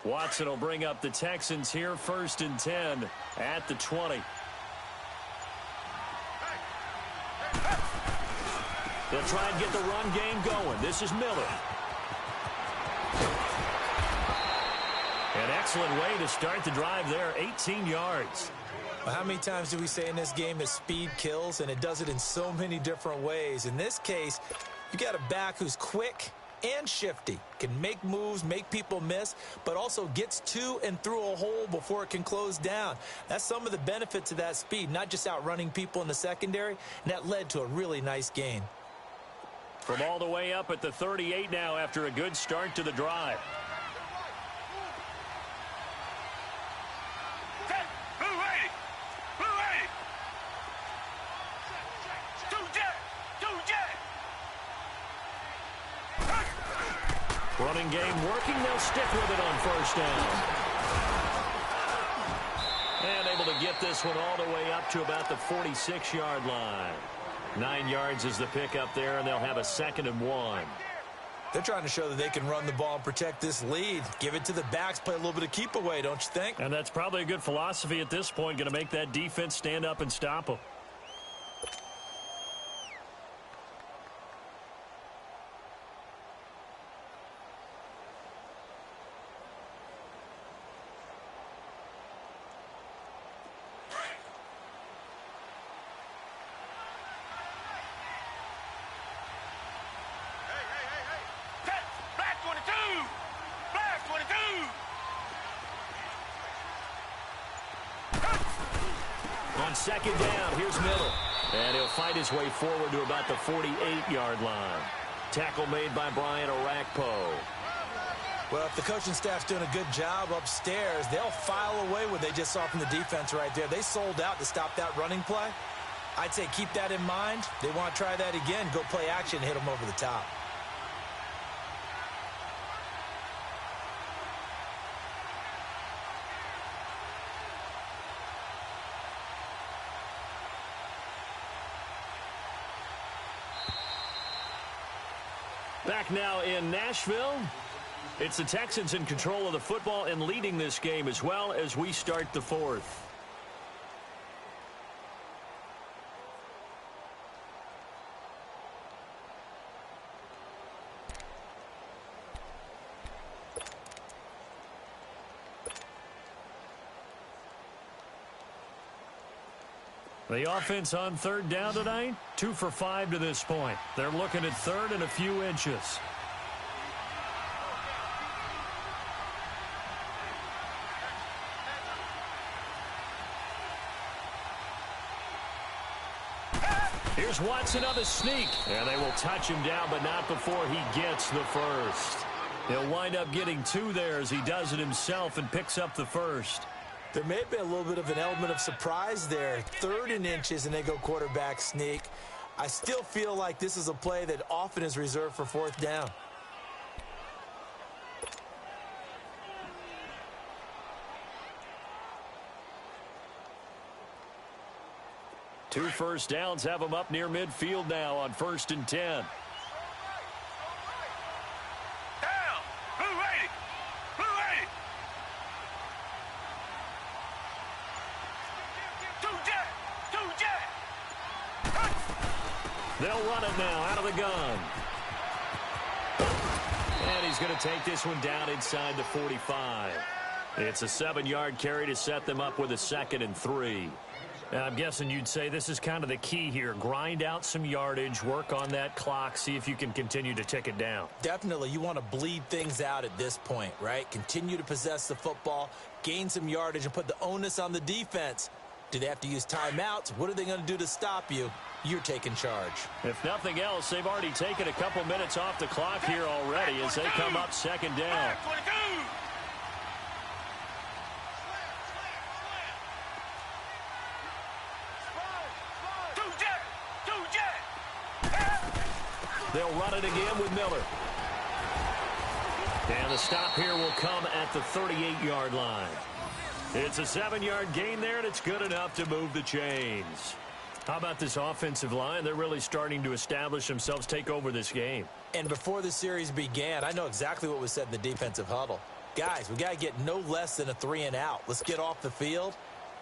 Watson will bring up the Texans here, 1st and 10 at the 20. They'll try and get the run game going. This is Miller. An excellent way to start the drive there, 18 yards. Well, how many times do we say in this game that speed kills, and it does it in so many different ways? In this case, you got a back who's quick and shifty, can make moves, make people miss, but also gets to and through a hole before it can close down. That's some of the benefits of that speed, not just outrunning people in the secondary, and that led to a really nice gain. From all the way up at the 38 now after a good start to the drive. Running game working. They'll stick with it on 1st down. And able to get this one all the way up to about the 46-yard line. 9 yards is the pickup there, and they'll have a 2nd and 1. They're trying to show that they can run the ball and protect this lead. Give it to the backs, play a little bit of keep away, don't you think? And that's probably a good philosophy at this point, going to make that defense stand up and stop them. On 2nd down, here's Miller. And he'll fight his way forward to about the 48-yard line. Tackle made by Brian Orakpo. Well, if the coaching staff's doing a good job upstairs, they'll file away what they just saw from the defense right there. They sold out to stop that running play. I'd say keep that in mind. They want to try that again. Go play action, hit them over the top. Back now in Nashville. It's the Texans in control of the football and leading this game as well as we start the 4th. The offense on 3rd down tonight, 2 for 5 to this point. They're looking at 3rd and a few inches. Here's Watson on the sneak. And they will touch him down, but not before he gets the 1st. He'll wind up getting 2 there as he does it himself and picks up the 1st. There may have been a little bit of an element of surprise there. 3rd and inches, and they go quarterback sneak. I still feel like this is a play that often is reserved for 4th down. Two first downs have them up near midfield now on 1st and 10. They'll run it now out of the gun. And he's going to take this one down inside the 45. It's a 7-yard carry to set them up with a 2nd and 3. And I'm guessing you'd say this is kind of the key here. Grind out some yardage, work on that clock, see if you can continue to tick it down. Definitely. You want to bleed things out at this point, right? Continue to possess the football, gain some yardage, and put the onus on the defense. Do they have to use timeouts? What are they going to do to stop you? You're taking charge. If nothing else, they've already taken a couple minutes off the clock here already as they come up 2nd down. They'll run it again with Miller. And the stop here will come at the 38-yard line. It's a 7-yard gain there, and it's good enough to move the chains. How about this offensive line? They're really starting to establish themselves, take over this game. And before the series began, I know exactly what was said in the defensive huddle. guys, we got to get no less than a 3-and-out. Let's get off the field.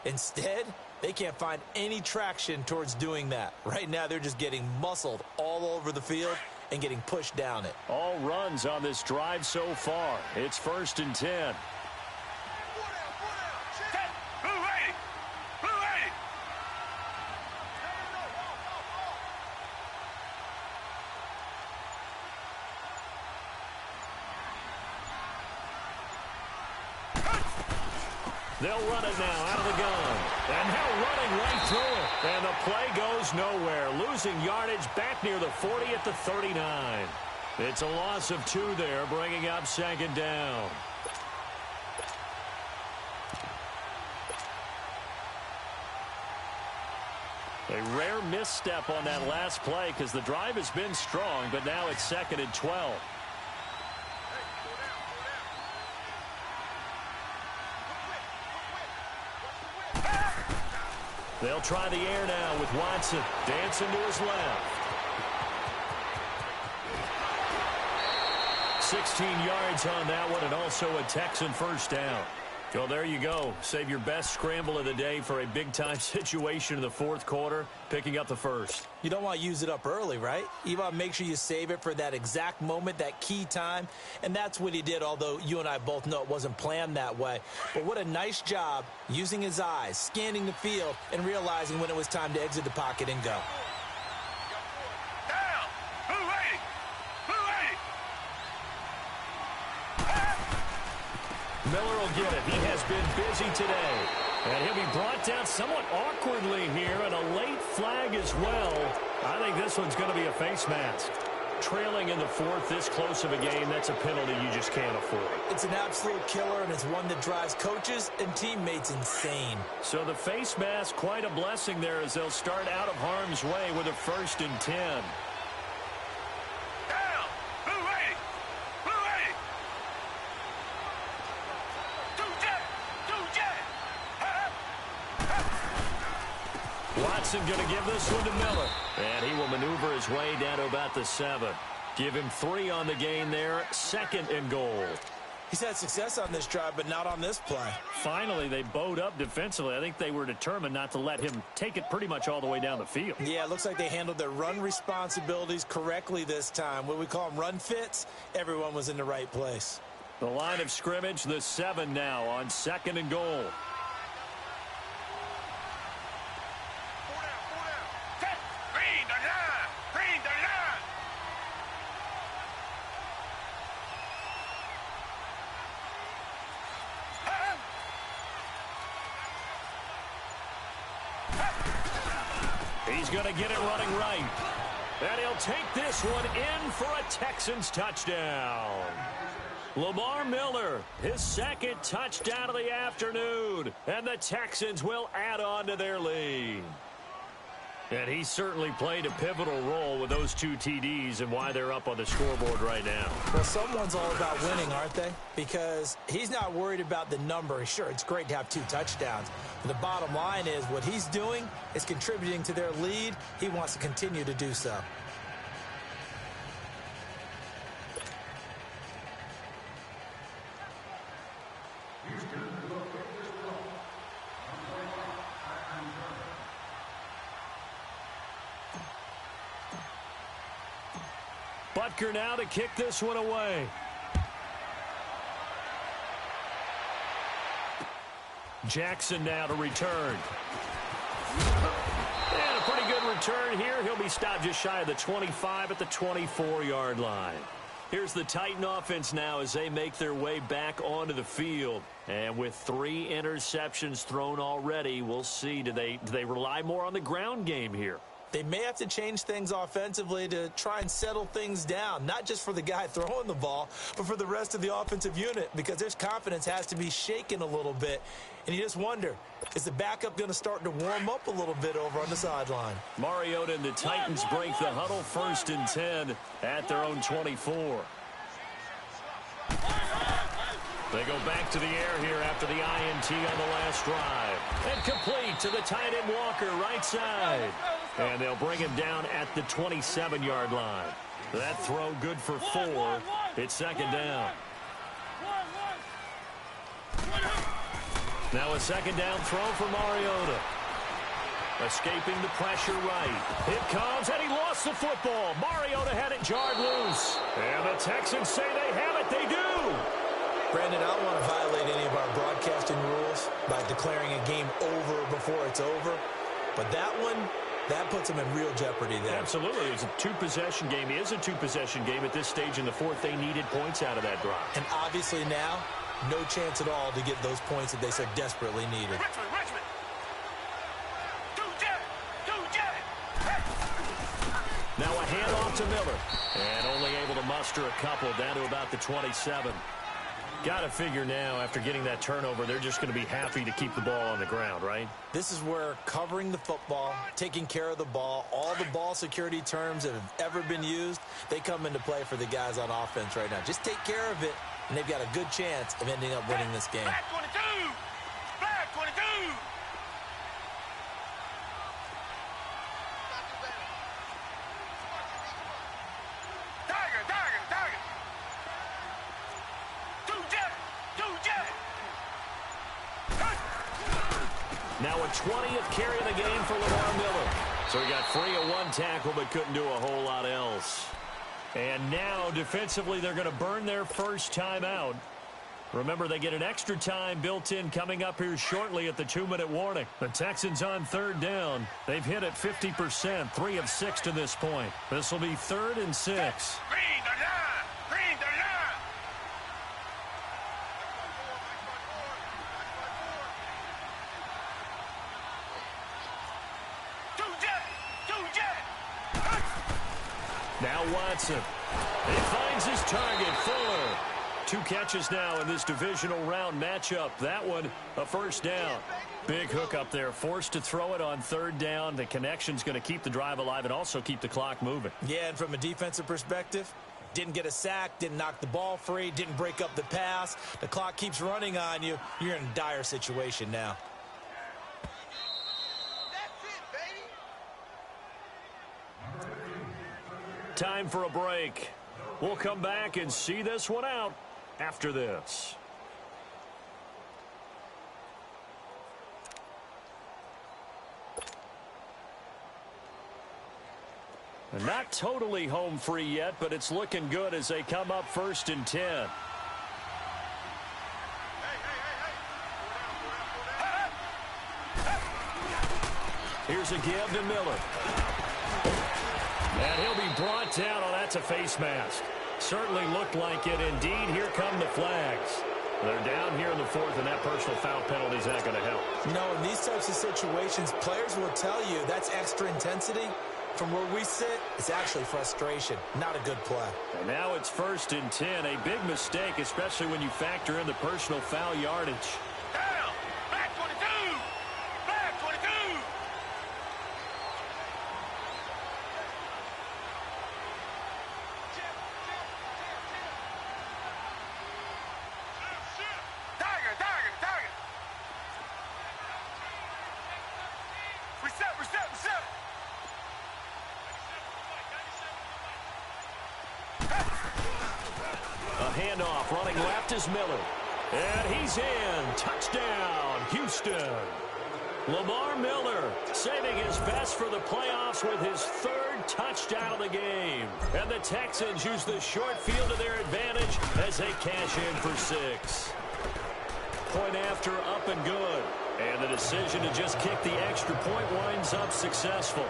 Instead, they can't find any traction towards doing that. Right now, they're just getting muscled all over the field and getting pushed down it. All runs on this drive so far. It's 1st and 10. They'll run it now out of the gun. And now running right through it. And the play goes nowhere. Losing yardage back near the 40 at the 39. It's a loss of 2 there, bringing up 2nd down. A rare misstep on that last play because the drive has been strong, but now it's 2nd and 12. They'll try the air now with Watson dancing to his left. 16 yards on that one, and also a Texan first down. Well, there you go. Save your best scramble of the day for a big-time situation in the 4th quarter, picking up the first. You don't want to use it up early, right? You want to make sure you save it for that exact moment, that key time, and that's what he did, although you and I both know it wasn't planned that way. But what a nice job using his eyes, scanning the field, and realizing when it was time to exit the pocket and go. Miller will get it. He has been busy today. And he'll be brought down somewhat awkwardly here, and a late flag as well. I think this one's going to be a face mask. Trailing in the 4th, this close of a game, that's a penalty you just can't afford. It's an absolute killer, and it's one that drives coaches and teammates insane. So the face mask, quite a blessing there as they'll start out of harm's way with a 1st and 10. Watson going to give this one to Miller. And he will maneuver his way down to about the 7. Give him 3 on the gain there. 2nd and goal. He's had success on this drive, but not on this play. Finally, they bowed up defensively. I think they were determined not to let him take it pretty much all the way down the field. Yeah, it looks like they handled their run responsibilities correctly this time. What we call them run fits, everyone was in the right place. The line of scrimmage, the 7 now on 2nd and goal. He's going to get it running right. And he'll take this one in for a Texans touchdown. Lamar Miller, his 2nd touchdown of the afternoon. And the Texans will add on to their lead. And he certainly played a pivotal role with those 2 TDs and why they're up on the scoreboard right now. Well, someone's all about winning, aren't they? Because he's not worried about the number. Sure, it's great to have 2 touchdowns. But the bottom line is what he's doing is contributing to their lead. He wants to continue to do so. Butker now to kick this one away. Jackson now to return. And a pretty good return here. He'll be stopped just shy of the 25 at the 24-yard line. Here's the Titan offense now as they make their way back onto the field. And with 3 interceptions thrown already, we'll see. Do they rely more on the ground game here? They may have to change things offensively to try and settle things down, not just for the guy throwing the ball, but for the rest of the offensive unit, because their confidence has to be shaken a little bit. And you just wonder, is the backup going to start to warm up a little bit over on the sideline? Mariota and the Titans break the huddle, 1st and 10 at their own 24. They go back to the air here after the INT on the last drive. And complete to the tight end Walker, right side. And they'll bring him down at the 27-yard line. That throw good for 4. It's 2nd down. Now a second down throw for Mariota. Escaping the pressure right. It comes, and he lost the football. Mariota had it jarred loose. And the Texans say they have it. They do. Brandon, I don't want to violate any of our broadcasting rules by declaring a game over before it's over. But that one, that puts them in real jeopardy there. Absolutely. It's a two-possession game. It is a two-possession game at this stage in the fourth. They needed points out of that drive. And obviously now, no chance at all to get those points that they so desperately needed. Richmond. Now a handoff to Miller. And only able to muster a couple down to about the 27. Got to figure now, after getting that turnover, they're just going to be happy to keep the ball on the ground, right? This is where covering the football, taking care of the ball, all the ball security terms that have ever been used, they come into play for the guys on offense right now. Just take care of it, and they've got a good chance of ending up winning this game. Flag 22! Flag 22! Now a 20th carry of the game for Lamar Miller. So he got free of one tackle but couldn't do a whole lot else. And now defensively they're going to burn their first time out. Remember, they get an extra time built in coming up here shortly at the 2-minute warning. The Texans on third down. They've hit it 50%, 3 of 6 to this point. This will be 3rd and 6. Green the line! Green the line! Two jet! Now Watson. He finds his target, Fuller. 2 catches now in this divisional round matchup. That one, a first down. Big hook up there, forced to throw it on 3rd down. The connection's going to keep the drive alive and also keep the clock moving. Yeah, and from a defensive perspective, didn't get a sack, didn't knock the ball free, didn't break up the pass. The clock keeps running on you. You're in a dire situation now. Time for a break. We'll come back and see this one out after this. And not totally home free yet, but it's looking good as they come up 1st and 10. Here's a give to Miller. And he'll be brought down. Oh, that's a face mask. Certainly looked like it. Indeed, here come the flags. They're down here in the 4th, and that personal foul penalty is not going to help. No, in these types of situations, players will tell you that's extra intensity. From where we sit, it's actually frustration. Not a good play. And now it's 1st and 10. A big mistake, especially when you factor in the personal foul yardage. Down! Flag 22! Flag 22! Tiger! Reset! A handoff running left is Miller. And he's in. Touchdown, Houston. Lamar Miller saving his best for the playoffs with his 3rd touchdown of the game. And the Texans use the short field to their advantage as they cash in for 6. Point after, up and good. And the decision to just kick the extra point winds up successful.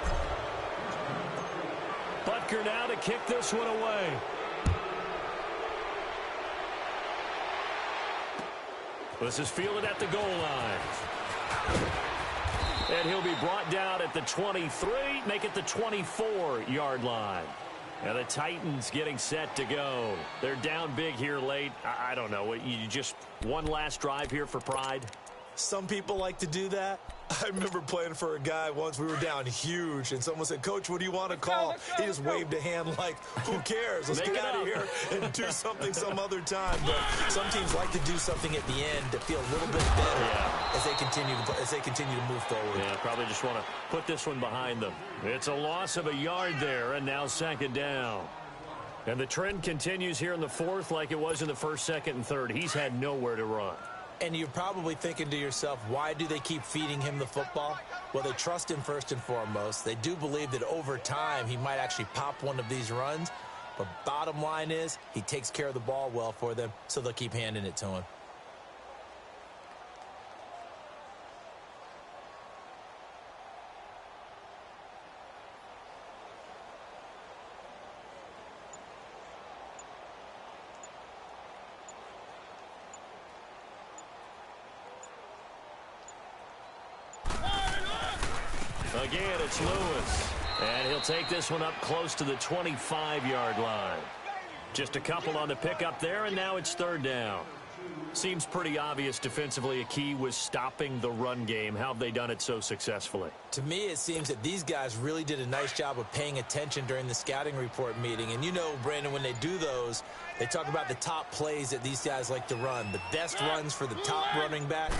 Butker now to kick this one away. This is fielded at the goal line. And he'll be brought down at the 23, make it the 24-yard line. And the Titans getting set to go. They're down big here late. I don't know. You just one last drive here for pride? Some people like to do that. I remember playing for a guy once. We were down huge, and someone said, "Coach, what do you want to call?" He just waved a hand like, who cares? Let's get out of here and do something some other time. But some teams like to do something at the end to feel a little bit better as they continue to move forward. Yeah, probably just want to put this one behind them. It's a loss of a yard there, and now 2nd down. And the trend continues here in the 4th like it was in the 1st, 2nd, and 3rd. He's had nowhere to run. And you're probably thinking to yourself, why do they keep feeding him the football? Well, they trust him first and foremost. They do believe that over time he might actually pop one of these runs. But bottom line is he takes care of the ball well for them, so they'll keep handing it to him. Again, it's Lewis. And he'll take this one up close to the 25-yard line. Just a couple on the pickup there, and now it's third down. Seems pretty obvious defensively a key was stopping the run game. How have they done it so successfully? To me, it seems that these guys really did a nice job of paying attention during the scouting report meeting. And you know, Brandon, when they do those, they talk about the top plays that these guys like to run. The best runs for the top running back,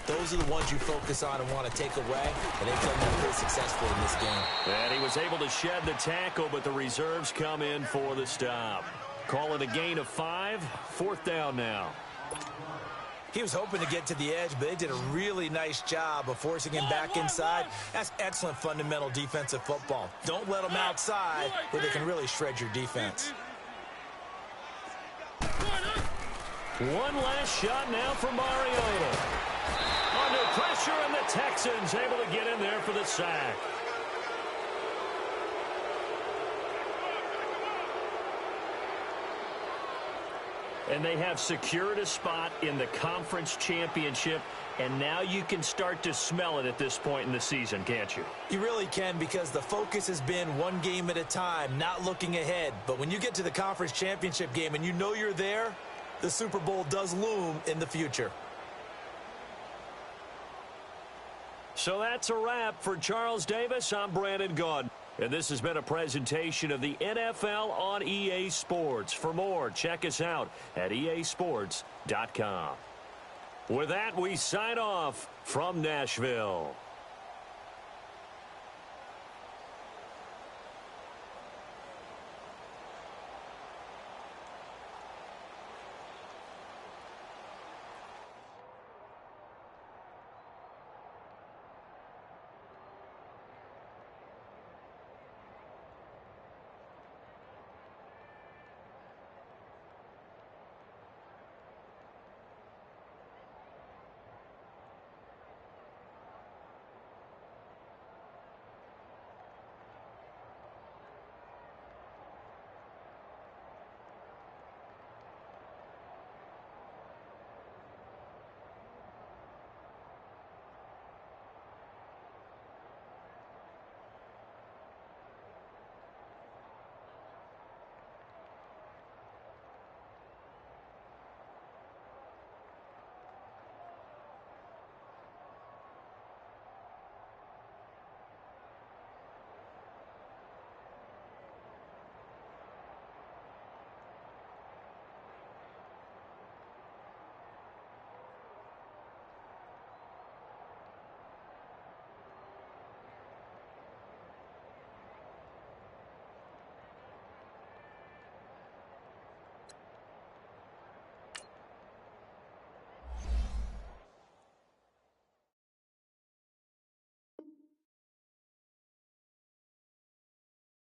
those are the ones you focus on and want to take away. And they've done that pretty successfully in this game. And he was able to shed the tackle, but the reserves come in for the stop. Call it a gain of 5, fourth down now. He was hoping to get to the edge, but they did a really nice job of forcing him back inside. That's excellent fundamental defensive football. Don't let them outside where they can really shred your defense. One last shot now for Mariota. Under pressure, and the Texans able to get in there for the sack. And they have secured a spot in the conference championship, and now you can start to smell it at this point in the season, can't you? You really can, because the focus has been one game at a time, not looking ahead. But when you get to the conference championship game and you know you're there, the Super Bowl does loom in the future. So that's a wrap for Charles Davis. I'm Brandon Gaudin. And this has been a presentation of the NFL on EA Sports. For more, check us out at easports.com. With that, we sign off from Nashville.